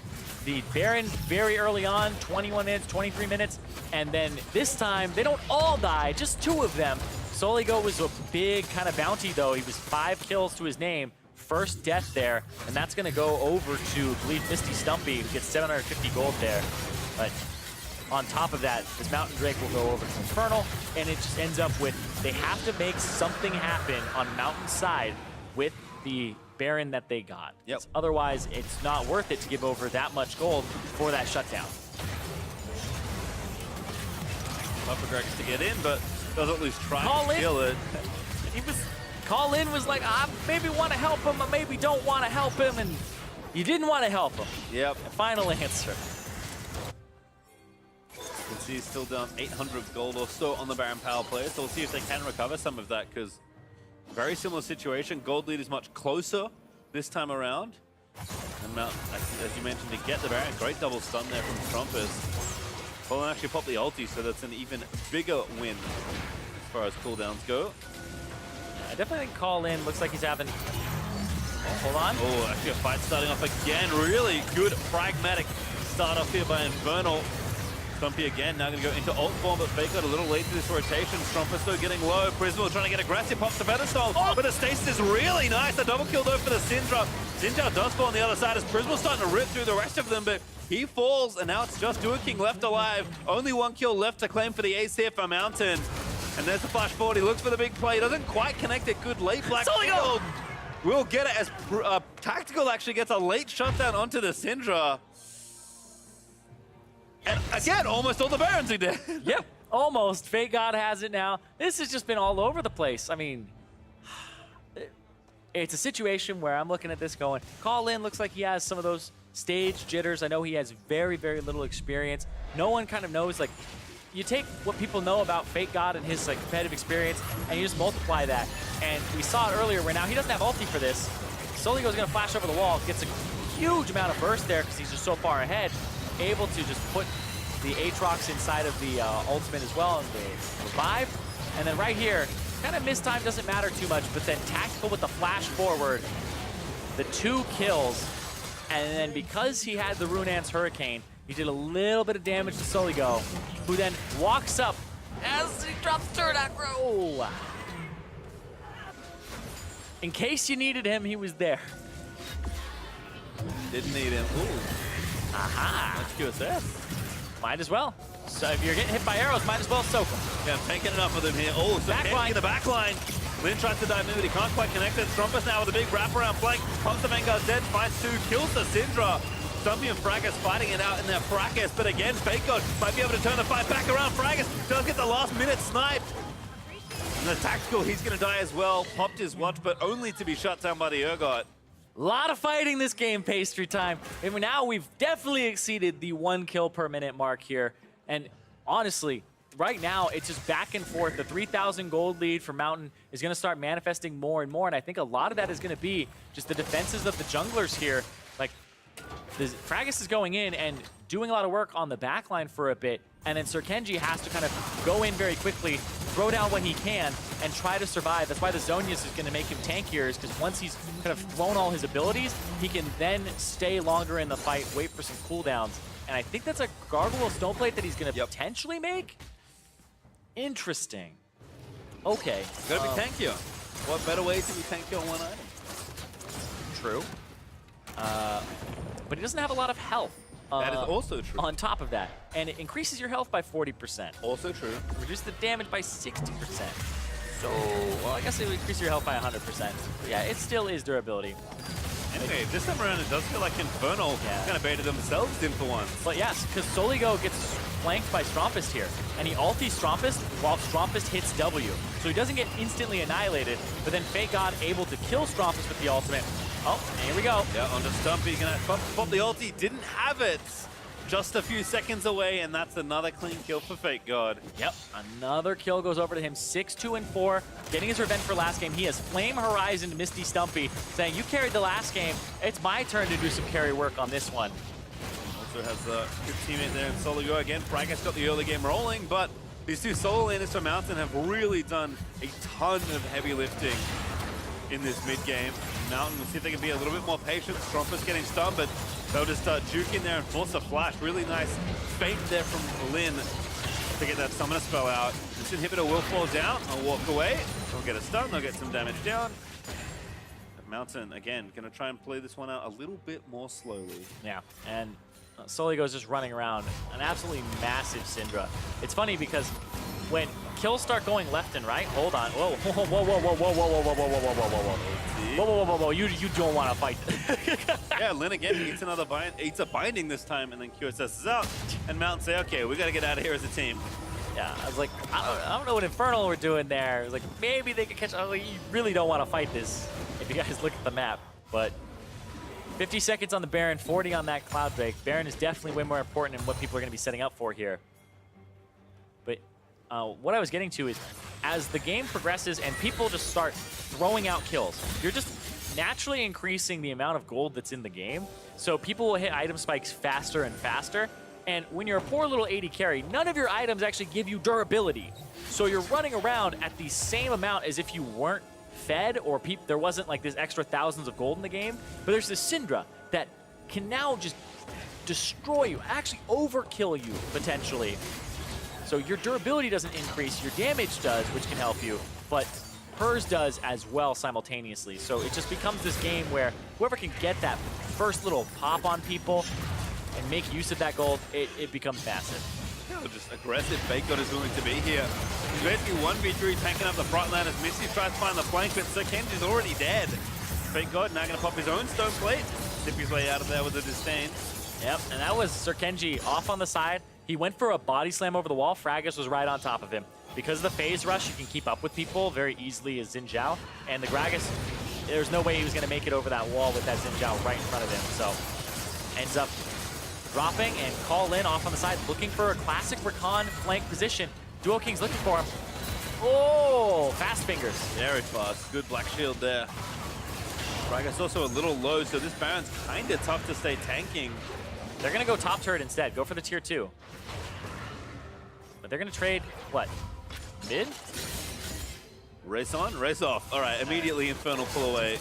Baron very early on, 21 minutes, 23 minutes, and then this time, they don't all die, just 2 of them. Soligo was a big kind of bounty, though. He was 5 kills to his name. First death there, and that's gonna go over to, I believe, Misty Stumpy, who gets 750 gold there. But on top of that, this Mountain Drake will go over to Infernal, and it just ends up with, they have to make something happen on Mountain's side with the Baron that they got. Yep. Otherwise, it's not worth it to give over that much gold for that shutdown. Tough for Gregs to get in, but does at least try Call to kill it. Call in was like, I maybe want to help him, I maybe don't want to help him, and you didn't want to help him. Yep. Final answer. You can see he's still down 800 gold or so on the Baron power play, so we'll see if they can recover some of that, because very similar situation. Gold lead is much closer this time around. And Mount, as you mentioned, to get the Baron, great double stun there from Trumpus. Colin actually popped the ulti, so that's an even bigger win as far as cooldowns go. I definitely think Call in looks like he's having. Oh, hold on. Oh, actually a fight starting off again. Really good pragmatic start off here by Infernal. Stumpy again, now going to go into ult form, but Fake got a little late to this rotation. Strumpus though getting low. Prismal trying to get aggressive, pops the pedestal, but the stasis is really nice. A double kill though for the Syndra. Syndra does fall on the other side as Prismal starting to rip through the rest of them, but he falls, and now it's just King left alive. Only 1 kill left to claim for the ace here for Mountain. And there's the flash forward. He looks for the big play. Doesn't quite connect it. Good late Black Shield. We'll get it as Tactical actually gets a late shutdown onto the Syndra. And again, almost all the Barons are dead. Yep, almost. Fake God has it now. This has just been all over the place. I mean, it's a situation where I'm looking at this going, Call in looks like he has some of those stage jitters. I know he has very, very little experience. No one kind of knows, like, you take what people know about Fake God and his like competitive experience, and you just multiply that. And we saw it earlier where now he doesn't have ulti for this. Soligo's gonna flash over the wall, gets a huge amount of burst there because he's just so far ahead. Able to just put the Aatrox inside of the ultimate as well and the revive. And then right here, kind of missed time, doesn't matter too much, but then Tactical with the flash forward, the 2 kills, and then because he had the Runaan's Hurricane, he did a little bit of damage to Soligo, who then walks up as he drops third aggro. In case you needed him, he was there. Didn't need him. Ooh. Aha. Let's QSS. Might as well. So if you're getting hit by arrows, might as well soak them. Yeah, taking enough of them here. Oh, so Backline. in the back line. Lin tries to dive in, but he can't quite connect it. Strumpus now with a big wraparound flank. Pops the Vanguard dead, finds 2, kills the Syndra. Stumpy and Fracas fighting it out in their Fracas, but again, Fake God might be able to turn the fight back around. Fracas does get the last minute snipe. And the Tactical, he's going to die as well. Popped his watch, but only to be shut down by the Urgot. A lot of fighting this game, Pastry Time. And now we've definitely exceeded the 1 kill per minute mark here. And honestly, right now, it's just back and forth. The 3,000 gold lead for Mountain is going to start manifesting more and more. And I think a lot of that is going to be just the defenses of the junglers here. Like, Fracas is going in and doing a lot of work on the backline for a bit. And then Sir Kenji has to kind of go in very quickly, throw down what he can, and try to survive. That's why the Zonius is going to make him tankier, is because once he's kind of thrown all his abilities, he can then stay longer in the fight, wait for some cooldowns. And I think that's a Gargoyle Stoneplate that he's going to potentially make. Interesting. Okay. Gotta be tankier. What better way to be tankier on one item? True. But he doesn't have a lot of health. That is also true. On top of that. And it increases your health by 40%. Also true. Reduce the damage by 60%. So, well, I guess it would increase your health by 100%. But yeah, it still is durability. Anyway, this time around it does feel like Infernal kind of baited themselves in for once. But yes, because Soligo gets flanked by Strumpus here. And he ultis Strumpus while Strumpus hits W. So he doesn't get instantly annihilated, but then Fake God able to kill Strumpus with the ultimate. Oh, here we go. Yeah, onto Stumpy, gonna pop the ulti, didn't have it. just a few seconds away, and that's another clean kill for Fake God. Yep, another kill goes over to him. 6-2-4, getting his revenge for last game. He has Flame Horizon Misty Stumpy, saying, you carried the last game. It's my turn to do some carry work on this one. Also has a good teammate there in Soligo again. Bragas got the early game rolling, but these two solo laners from Mountain have really done a ton of heavy lifting in this mid game. Mountain will see if they can be a little bit more patient. Strompus getting stunned, but they'll just juke in there and force a flash. Really nice feint there from Lin to get that summoner spell out. This inhibitor will fall down. I'll walk away. They'll get a stun. They'll get some damage down. Mountain, again, going to try and play this one out a little bit more slowly. Yeah, and Soligo's just running around. An absolutely massive Syndra. It's funny because when kills start going left and right, hold on. Whoa, whoa, whoa, whoa, whoa, whoa, whoa, whoa, whoa, whoa, whoa, whoa, whoa, whoa, whoa. Whoa, whoa, whoa, whoa, you don't want to fight. Yeah, Lin again eats another eats a binding this time, and then QSS is out. And Mountain say, okay, we got to get out of here as a team. Yeah, I was like, I don't know what Infernal were doing there. I was like, maybe they could catch. I was like, you really don't want to fight this if you guys look at the map. But 50 seconds on the Baron, 40 on that Cloud Drake. Baron is definitely way more important in what people are going to be setting up for here. But what I was getting to is, as the game progresses and people just start throwing out kills, you're just naturally increasing the amount of gold that's in the game. So people will hit item spikes faster and faster. And when you're a poor little AD carry, none of your items actually give you durability. So you're running around at the same amount as if you weren't fed or there wasn't like this extra thousands of gold in the game. But there's this Syndra that can now just destroy you, actually overkill you potentially. So your durability doesn't increase, your damage does, which can help you, but hers does as well simultaneously. So it just becomes this game where whoever can get that first little pop on people and make use of that gold, it becomes massive. Yeah, just aggressive Fake God is willing to be here. He's basically 1v3 tanking up the front line as Misty tries to find the flank, but Sir Kenji's already dead. Fake God now going to pop his own stone plate, zip his way out of there with a disdain. Yep, and that was Sir Kenji off on the side. He went for a body slam over the wall. Fragus was right on top of him. Because of the phase rush, you can keep up with people very easily as Xin Zhao. And the Gragas, there's no way he was going to make it over that wall with that Xin Zhao right in front of him. So ends up dropping and Call in off on the side, looking for a classic Rakan flank position. Duo King's looking for him. Oh, fast fingers. Very fast. Good black shield there. Fragus also a little low, so this Baron's kind of tough to stay tanking. They're going to go top turret instead. Go for the tier 2. But they're going to trade, what, mid? Race on, race off. All right, immediately Infernal pull away.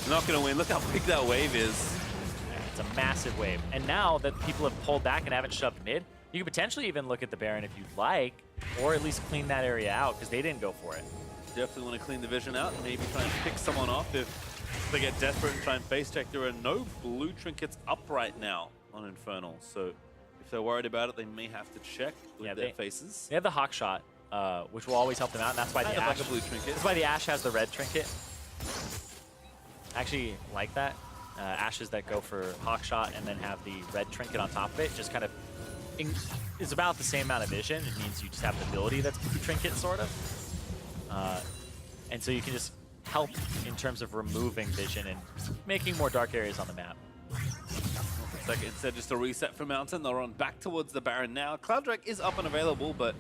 Not going to win. Look how big that wave is. It's a massive wave. And now that people have pulled back and haven't shoved mid, you could potentially even look at the Baron if you'd like, or at least clean that area out, because they didn't go for it. Definitely want to clean the vision out and maybe try and pick someone off if they get desperate and try and face check. There are no blue trinkets up right now on Infernal, so if they're worried about it, they may have to check with their faces. They have the Hawk Shot, which will always help them out, and that's why the Ash, like a blue trinket. That's why the Ash has the red trinket. I actually like that. Ashes that go for Hawk Shot and then have the red trinket on top of it just kind of is about the same amount of vision. It means you just have the ability that's blue trinket, sort of. And so you can just help in terms of removing vision and making more dark areas on the map. Instead, just a reset for Mountain. They're on back towards the Baron now. Cloud Drake is up and available, but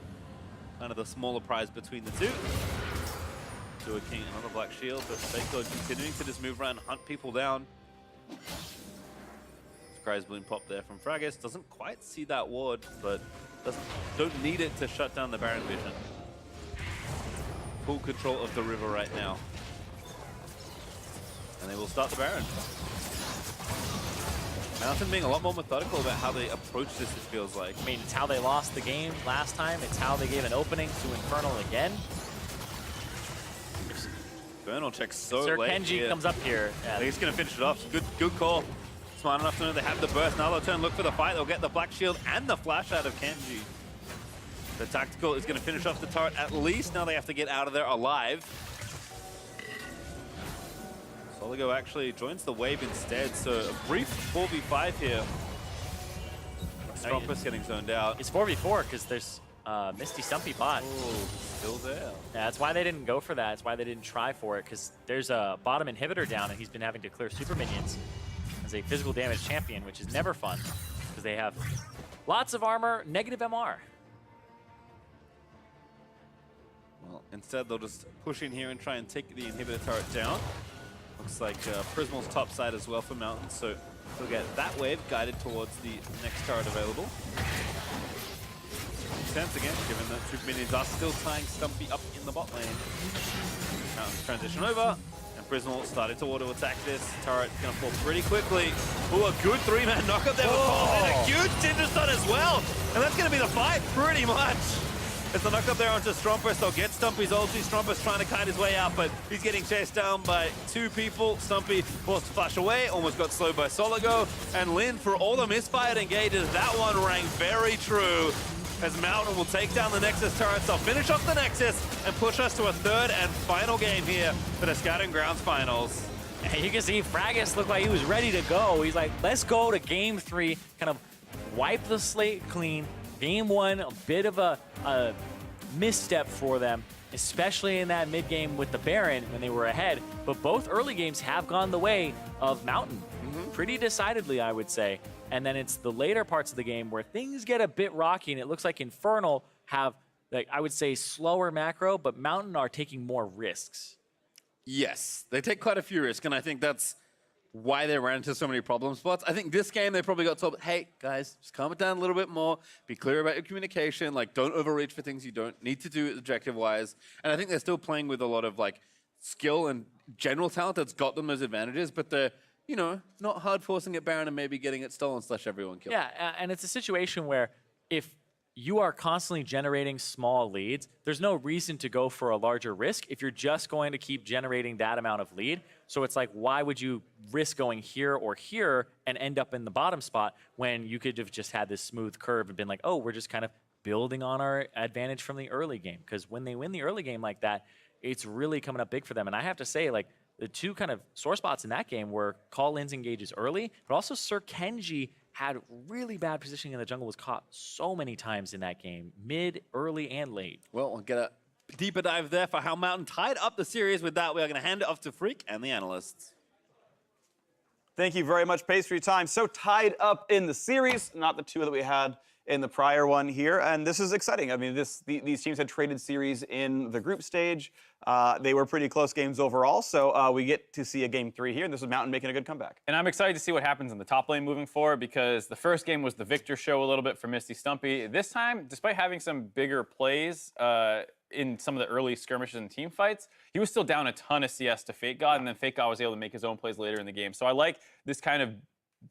kind of the smaller prize between the two. Duo King, another black shield, but Fake God continuing to just move around, hunt people down. Cry's Balloon pop there from Fragus. Doesn't quite see that ward, but don't need it to shut down the Baron vision. Full control of the river right now. And they will start the Baron. Mountain being a lot more methodical about how they approach this, it feels like. I mean, it's how they lost the game last time. It's how they gave an opening to Infernal again. Infernal checks so Sir late. Kenji here. comes up here. I think he's going to finish it off. Good call. Smart enough to know they have the burst. Now they'll turn look for the fight. They'll get the black shield and the flash out of Kenji. The tactical is going to finish off the turret at least. Now they have to get out of there alive. Soligo actually joins the wave instead, so a brief 4v5 here. Strompus getting zoned out. It's 4v4 because there's Misty Stumpy bot. Oh, still there. Yeah, that's why they didn't go for that. That's why they didn't try for it, because there's a bottom inhibitor down and he's been having to clear super minions as a physical damage champion, which is never fun because they have lots of armor, negative MR. Well, instead they'll just push in here and try and take the inhibitor turret down. Looks like Prismal's top side as well for Mountain, so he'll get that wave guided towards the next turret available. Makes sense again, given that Super Minions are still tying Stumpy up in the bot lane. Mountain's transition over, and Prismal started to auto-attack this. Turret gonna fall pretty quickly. Ooh, a good three-man knockup there with Paul, and a huge Tinder stun as well! And that's gonna be the fight, pretty much! As the knock up there onto Strumpus, they'll get Stumpy's ulti. Strumpus trying to kite his way out, but he's getting chased down by two people. Stumpy forced to flash away, almost got slowed by Soligo. And Lin, for all the misfired engages, that one rang very true. As Mountain will take down the Nexus turrets, they'll finish off the Nexus and push us to a third and final game here for the Scouting Grounds Finals. And you can see Fragus looked like he was ready to go. He's like, let's go to game 3, kind of wipe the slate clean. Game 1, a bit of a misstep for them, especially in that mid game with the Baron when they were ahead. But both early games have gone the way of Mountain, pretty decidedly, I would say. And then it's the later parts of the game where things get a bit rocky, and it looks like Infernal have, like, I would say, slower macro, but Mountain are taking more risks. Yes, they take quite a few risks, and I think that's why they ran into so many problem spots. I think this game they probably got told, hey, guys, just calm it down a little bit more. Be clear about your communication. Like, don't overreach for things you don't need to do objective-wise. And I think they're still playing with a lot of, like, skill and general talent that's got them those advantages, but they're, you know, not hard forcing it Baron and maybe getting it stolen / everyone killed. Yeah, and it's a situation where if you are constantly generating small leads, there's no reason to go for a larger risk if you're just going to keep generating that amount of lead. So it's like, why would you risk going here or here and end up in the bottom spot when you could have just had this smooth curve and been like, oh, we're just kind of building on our advantage from the early game? Because when they win the early game like that, it's really coming up big for them. And I have to say, like, the two kind of sore spots in that game were call-ins engages early, but also Sir Kenji had really bad positioning in the jungle, was caught so many times in that game, mid, early, and late. Well, we'll get a deeper dive there for how Mountain tied up the series. With that, we are going to hand it off to Freak and the analysts. Thank you very much, Pastry Time. So tied up in the series, not the two that we had in the prior one here, and this is exciting. I mean, these teams had traded series in the group stage. They were pretty close games overall, so we get to see a game 3 here, and this is Mountain making a good comeback. And I'm excited to see what happens in the top lane moving forward, because the first game was the victor show a little bit for Misty Stumpy. This time, despite having some bigger plays in some of the early skirmishes and team fights, he was still down a ton of CS to Fate God, and then Fate God was able to make his own plays later in the game. So I like this kind of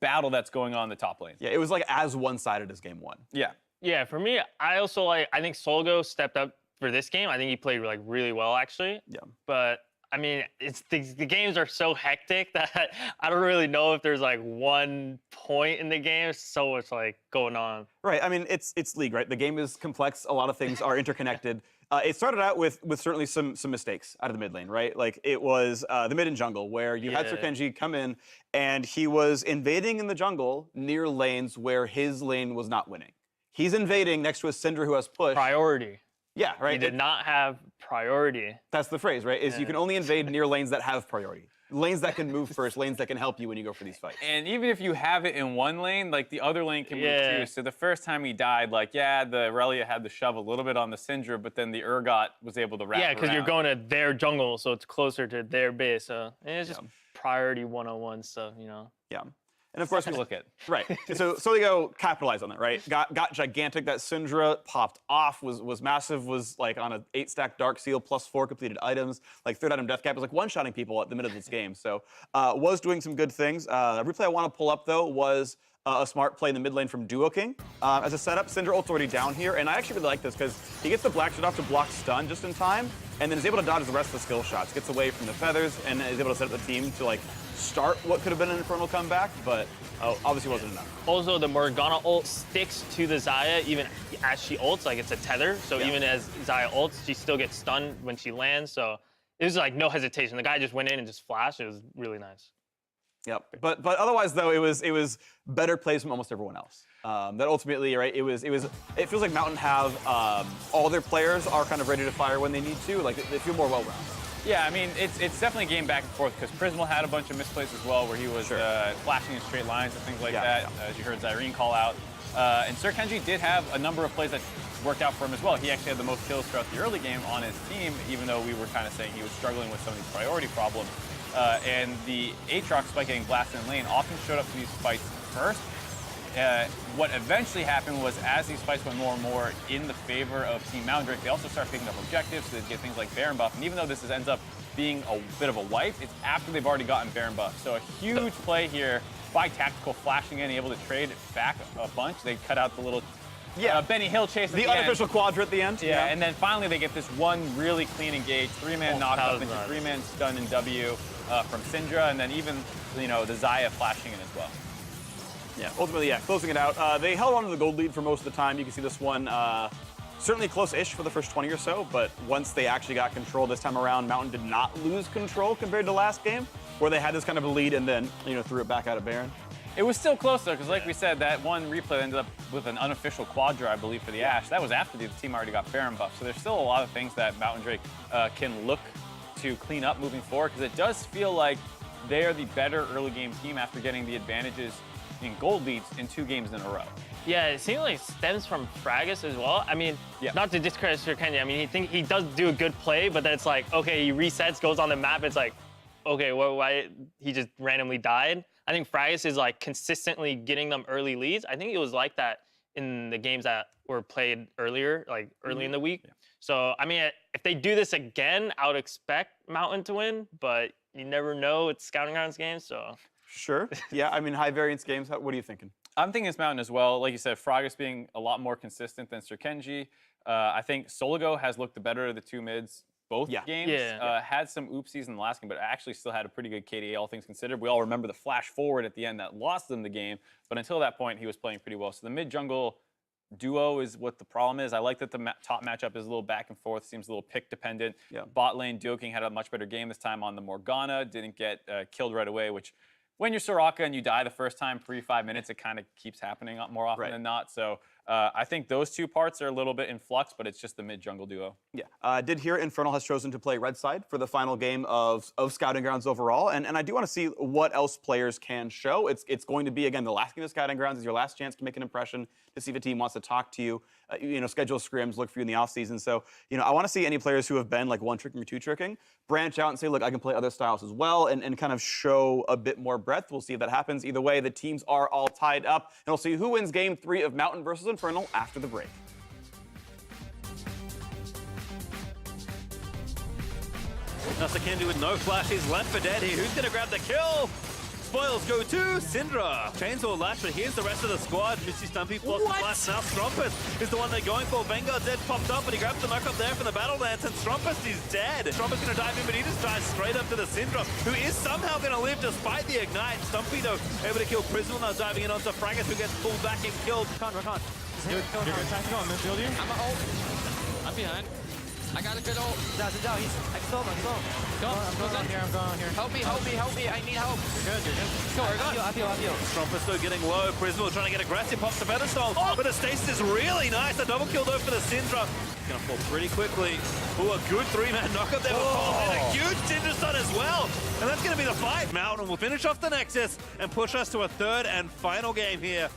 battle that's going on in the top lane. Yeah, it was like as one-sided as game 1. Yeah. Yeah, for me, I also like, I think Solgo stepped up for this game. I think he played like really well, actually. Yeah. But I mean, it's the games are so hectic that I don't really know if there's like one point in the game. So much like going on. Right. I mean, it's League, right? The game is complex. A lot of things are interconnected. It started out with certainly some mistakes out of the mid lane, right? Like it was the mid and jungle where you had Sir Kenji come in and he was invading in the jungle near lanes where his lane was not winning. He's invading next to a Syndra who has push. Priority. Yeah, right. He did not have priority. That's the phrase, right? Is you can only invade near lanes that have priority. Lanes that can move first, lanes that can help you when you go for these fights. And even if you have it in one lane, like the other lane can move too. So the first time he died, like, yeah, the Relia had to shove a little bit on the Syndra, but then the Urgot was able to wrap Yeah, because you're around. going to their jungle, so it's closer to their base. So it's just priority 101 stuff, you know? Yeah. And of course, we look at. Right. So Soligo capitalized on that, right? Got gigantic. That Syndra popped off, was massive, was like on an 8-stack Dark Seal +4 completed items, like 3rd item death cap. It was like one-shotting people at the middle of this game. So was doing some good things. A replay I want to pull up, though, was a smart play in the mid lane from Duo King. As a setup, Syndra ult's already down here, and I actually really like this because he gets the Black Shot off to block stun just in time, and then is able to dodge the rest of the skill shots, gets away from the feathers, and is able to set up the team to like start what could have been an Infernal comeback, but obviously wasn't enough. Also, the Morgana ult sticks to the Xayah even as she ults, like it's a tether. So even as Xayah ults, she still gets stunned when she lands. So it was like no hesitation. The guy just went in and just flashed. It was really nice. Yep. But otherwise, though, it was better plays from almost everyone else. That ultimately, right? It feels like Mountain have all their players are kind of ready to fire when they need to. Like they feel more well-rounded. Yeah, I mean, it's definitely a game back and forth because Prismal had a bunch of misplays as well where he was flashing in straight lines and things like that, as you heard Zyrene call out. And Sir Kenji did have a number of plays that worked out for him as well. He actually had the most kills throughout the early game on his team, even though we were kind of saying he was struggling with some of these priority problems. And the Aatrox, despite getting blasted in lane, often showed up to these fights first. What eventually happened was, as these fights went more and more in the favor of Team Mountain Drake, they also start picking up objectives, so they get things like Baron buff. And even though this ends up being a bit of a wipe, it's after they've already gotten Baron buff. So a huge play here by Tactical, flashing in, able to trade back a bunch. They cut out the little Benny Hill chase at the unofficial end. quadra at the end. Yeah, and then finally they get this one really clean engage, 3-man knock-up into nice. 3-man stun and W from Syndra, and then even, the Xayah flashing in as well. Yeah, ultimately, closing it out. They held on to the gold lead for most of the time. You can see this one certainly close-ish for the first 20 or so, but once they actually got control this time around, Mountain did not lose control compared to last game, where they had this kind of a lead and then, threw it back out at Baron. It was still close, though, because like we said, that one replay ended up with an unofficial quadra, I believe, for the Ashe. That was after the team already got Baron buff, so there's still a lot of things that Mountain Drake can look to clean up moving forward, because it does feel like they are the better early game team after getting the advantages in gold leads in 2 games in a row. Yeah, it seems like it stems from Fragus as well. I mean, not to discredit Sir Kenji. I mean, he does do a good play, but then it's like, okay, he resets, goes on the map. It's like, okay, why he just randomly died? I think Fragus is like consistently getting them early leads. I think it was like that in the games that were played earlier, like early in the week. Yeah. So, I mean, if they do this again, I would expect Mountain to win, but you never know. It's Scouting Grounds games, so. Sure. Yeah, I mean, high variance games. What are you thinking? I'm thinking it's Mountain as well. Like you said, Fragus being a lot more consistent than Sir Kenji. I think Soligo has looked the better of the 2 mids both games. Had some oopsies in the last game, but actually still had a pretty good KDA, all things considered. We all remember the flash forward at the end that lost them the game, but until that point, he was playing pretty well. So the mid-jungle duo is what the problem is. I like that the top matchup is a little back and forth, seems a little pick dependent. Bot lane, Duoking had a much better game this time on the Morgana, didn't get killed right away, which when you're Soraka and you die the first time pre-5 minutes, it kind of keeps happening more often than not. So I think those 2 parts are a little bit in flux, but it's just the mid-jungle duo. Yeah, did hear Infernal has chosen to play red side for the final game of Scouting Grounds overall, and I do want to see what else players can show. It's going to be, again, the last game of Scouting Grounds is your last chance to make an impression, to see if a team wants to talk to you, schedule scrims, look for you in the offseason. So, I want to see any players who have been like 1-tricking or 2-tricking branch out and say, look, I can play other styles as well, and kind of show a bit more breadth. We'll see if that happens. Either way, the teams are all tied up, and we'll see who wins Game 3 of Mountain versus Infernal after the break. Sir Kenji with no flash, he's left for dead here. Who's going to grab the kill? Spoils go to Syndra. Chainsaw Lash, but here's the rest of the squad. Misty Stumpy blocks the flash. Now Strumpus is the one they're going for. Vanguard dead popped up, but he grabs the knock up there from the Battle Dance, and Strumpus is dead. Strumpus going to dive in, but he just dives straight up to the Syndra, who is somehow going to live despite the Ignite. Stumpy, though, able to kill Prismal, now diving in onto Fragus, who gets pulled back and killed. Rakan. You're good. Tactical, I'm midfield you. I'm ult. I'm behind. I got a good ult. I can still him. I'm going on here. Help me. I need help. You're good. Go, I feel. Strumpus though getting low. Prismal trying to get aggressive. Pops the Featherstone. But the stasis is really nice. A double kill though for the Syndra. Gonna fall pretty quickly. Ooh, a good 3-man knock up there. And a huge Syndra stun as well. And that's gonna be the fight. Mountain will finish off the Nexus and push us to a 3rd and final game here